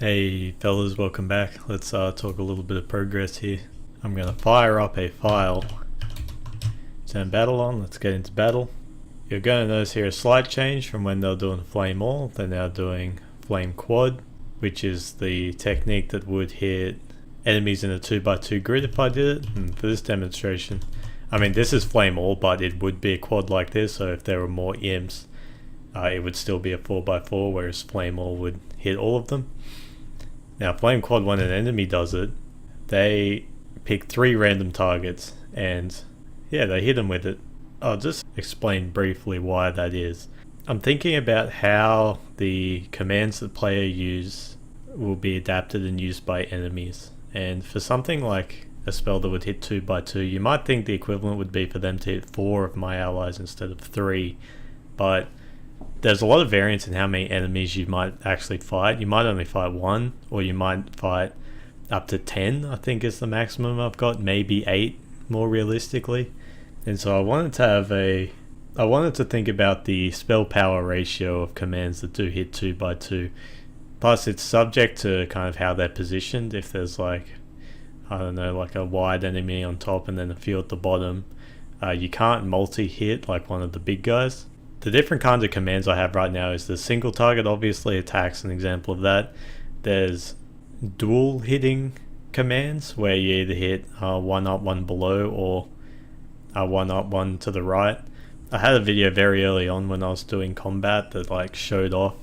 Hey fellas, welcome back. Let's talk a little bit of progress here. I'm going to fire up a file. Turn battle on, let's get into battle. You're going to notice here a slight change from when they were doing flame all. They're now doing flame quad, which is the technique that would hit enemies in a 2x2 grid if I did it. And for this demonstration, I mean this is flame all, but it would be a quad like this, so if there were more imps, it would still be a 4x4, whereas flame all would hit all of them. Now flame quad, when an enemy does it, they pick 3 random targets and yeah, they hit them with it. I'll just explain briefly why that is. I'm thinking about how the commands that player use will be adapted and used by enemies. And for something like a spell that would hit 2x2, you might think the equivalent would be for them to hit 4 of my allies instead of 3, but there's a lot of variance in how many enemies you might actually fight. You might only fight 1, or you might fight up to 10, I think is the maximum I've got, maybe 8 more realistically. And so I wanted to think about the spell power ratio of commands that do hit 2x2. Plus it's subject to kind of how they're positioned. If there's like, I don't know, like a wide enemy on top and then a few at the bottom, you can't multi-hit like one of the big guys. The different kinds of commands I have right now is the single target, obviously attack's an example of that. There's dual hitting commands where you either hit one up, one below, or one up, one to the right. I had a video very early on when I was doing combat that like showed off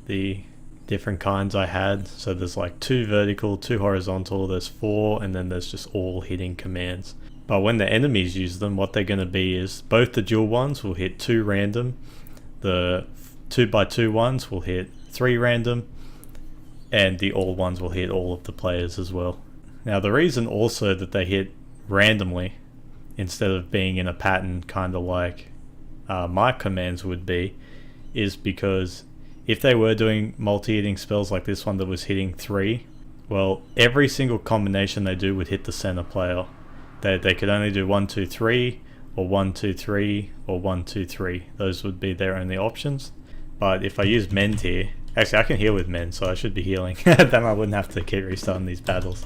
the different kinds I had. So there's like 2 vertical, 2 horizontal, there's 4, and then there's just all hitting commands. But when the enemies use them, what they're going to be is both the dual ones will hit 2 random, the 2x2 ones will hit 3 random, and the all ones will hit all of the players as well. Now the reason also that they hit randomly instead of being in a pattern kind of like my commands would be, is because if they were doing multi-hitting spells like this one that was hitting 3, well, every single combination they do would hit the center player. They could only do 1, 2, 3, or 1, 2, 3, or 1, 2, 3. Those would be their only options. But if I use mend here, actually I can heal with mend, so I should be healing. Then I wouldn't have to keep restarting these battles.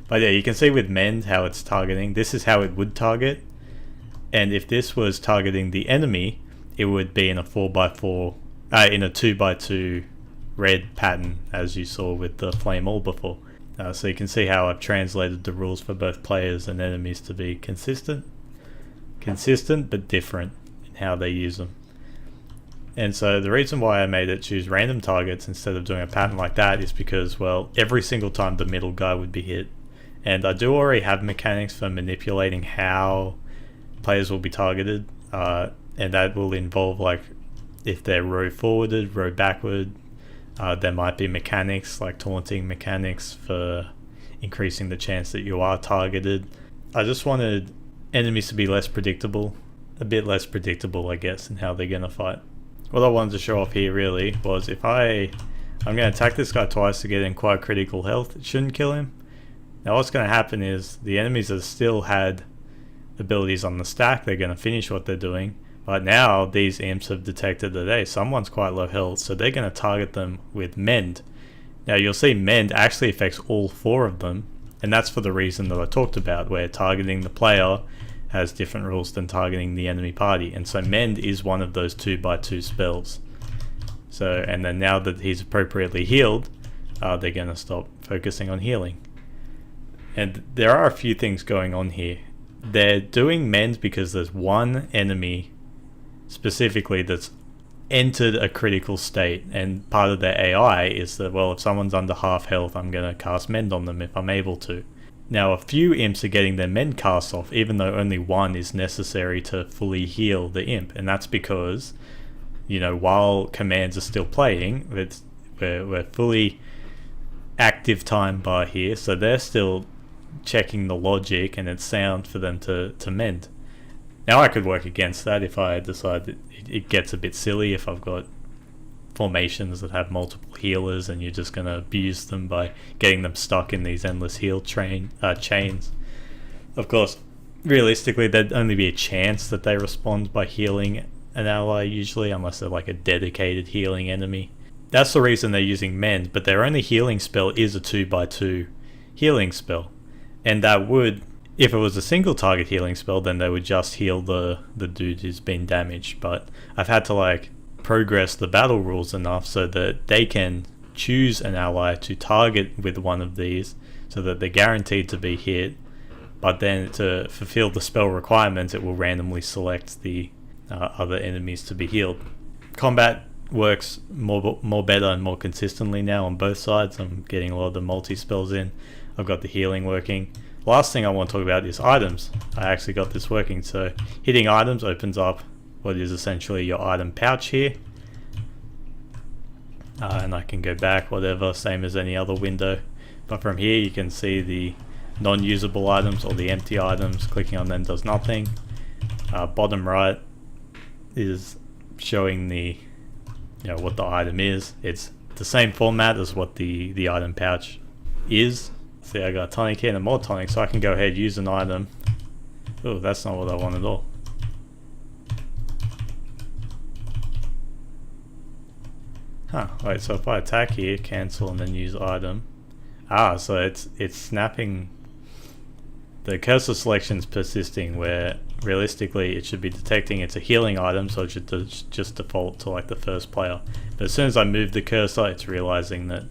But yeah, you can see with mend how it's targeting. This is how it would target. And if this was targeting the enemy, it would be in a 4x4, in a 2x2 red pattern, as you saw with the flame all before. So you can see how I've translated the rules for both players and enemies to be consistent but different in how they use them. And so the reason why I made it choose random targets instead of doing a pattern like that is because, well, every single time the middle guy would be hit. And I do already have mechanics for manipulating how players will be targeted, and that will involve like if they're row forwarded, row backward. There might be mechanics like taunting mechanics for increasing the chance that you are targeted. I just wanted enemies to be less predictable, a bit less predictable I guess, in how they're going to fight. What I wanted to show off here really was if I'm going to attack this guy twice to get in quite critical health, it shouldn't kill him. Now what's going to happen is the enemies that still had abilities on the stack, they're going to finish what they're doing. But now these imps have detected that, hey, someone's quite low health, so they're going to target them with mend. Now you'll see mend actually affects all 4 of them, and that's for the reason that I talked about, where targeting the player has different rules than targeting the enemy party. And so mend is one of those 2x2 spells. So, and then now that he's appropriately healed, they're going to stop focusing on healing. And there are a few things going on here. They're doing mend because there's one enemy specifically that's entered a critical state, and part of their AI is that, well, if someone's under half health, I'm going to cast mend on them if I'm able to. Now a few imps are getting their mend cast off even though only one is necessary to fully heal the imp, and that's because, you know, while commands are still playing, we're fully active time bar here, so they're still checking the logic and it's sound for them to mend. Now I could work against that if I decide that it gets a bit silly if I've got formations that have multiple healers and you're just going to abuse them by getting them stuck in these endless heal chains. Of course, realistically there'd only be a chance that they respond by healing an ally usually, unless they're like a dedicated healing enemy. that's the reason they're using mend, but their only healing spell is a 2x2 healing spell. And that would, if it was a single target healing spell, then they would just heal the dude who's been damaged. But I've had to like progress the battle rules enough so that they can choose an ally to target with one of these so that they're guaranteed to be hit, but then to fulfill the spell requirements it will randomly select the other enemies to be healed. Combat works more better and more consistently now on both sides. I'm getting a lot of the multi-spells in. I've got the healing working. Last thing I want to talk about is items. I actually got this working. So hitting items opens up what is essentially your item pouch here. And I can go back, whatever, same as any other window. But from here you can see the non-usable items or the empty items. Clicking on them does nothing. Bottom right is showing the what the item is. It's the same format as what the item pouch is. See, I got a tonic here and a more tonic, so I can go ahead and use an item. Oh, that's not what I want at all. Wait, so if I attack here, cancel and then use item. So it's snapping. The cursor selection's persisting, where realistically it should be detecting it's a healing item, so it should just default to like the first player. But as soon as I move the cursor, it's realizing that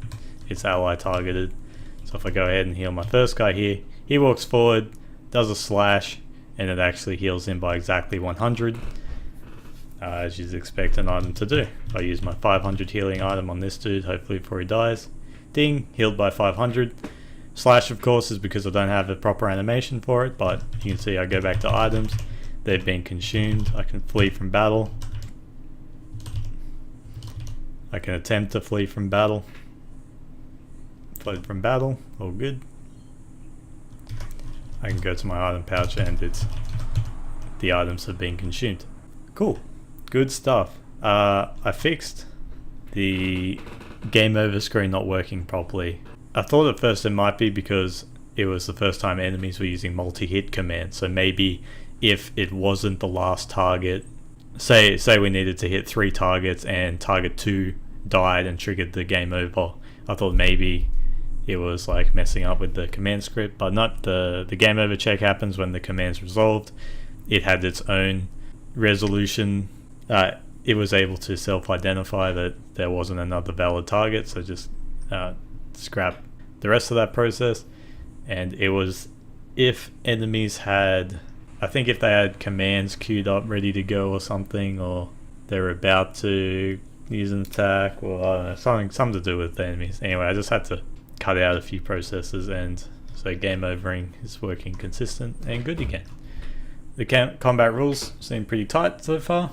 it's ally targeted. So if I go ahead and heal my first guy here, he walks forward, does a slash, and it actually heals him by exactly 100, as you'd expect an item to do. I use my 500 healing item on this dude, hopefully before he dies. Ding, healed by 500. Slash, of course, is because I don't have a proper animation for it, but you can see I go back to items. They've been consumed. I can flee from battle. I can attempt to flee from battle. Fled from battle, all good. I can go to my item pouch and the items have been consumed. Cool, good stuff. I fixed the game over screen not working properly. I thought at first it might be because it was the first time enemies were using multi-hit commands, so maybe if it wasn't the last target, say we needed to hit 3 targets and target 2 died and triggered the game over, I thought maybe it was like messing up with the command script, but not. The game over check happens when the command's resolved. It had its own resolution. It was able to self-identify that there wasn't another valid target, so just scrap the rest of that process. And it was if enemies had, I think if they had commands queued up ready to go or something, or they're about to use an attack, or I don't know, something to do with the enemies. Anyway, I just had to cut out a few processes, and so game overing is working consistent and good again. The combat rules seem pretty tight so far.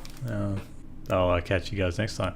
I'll catch you guys next time.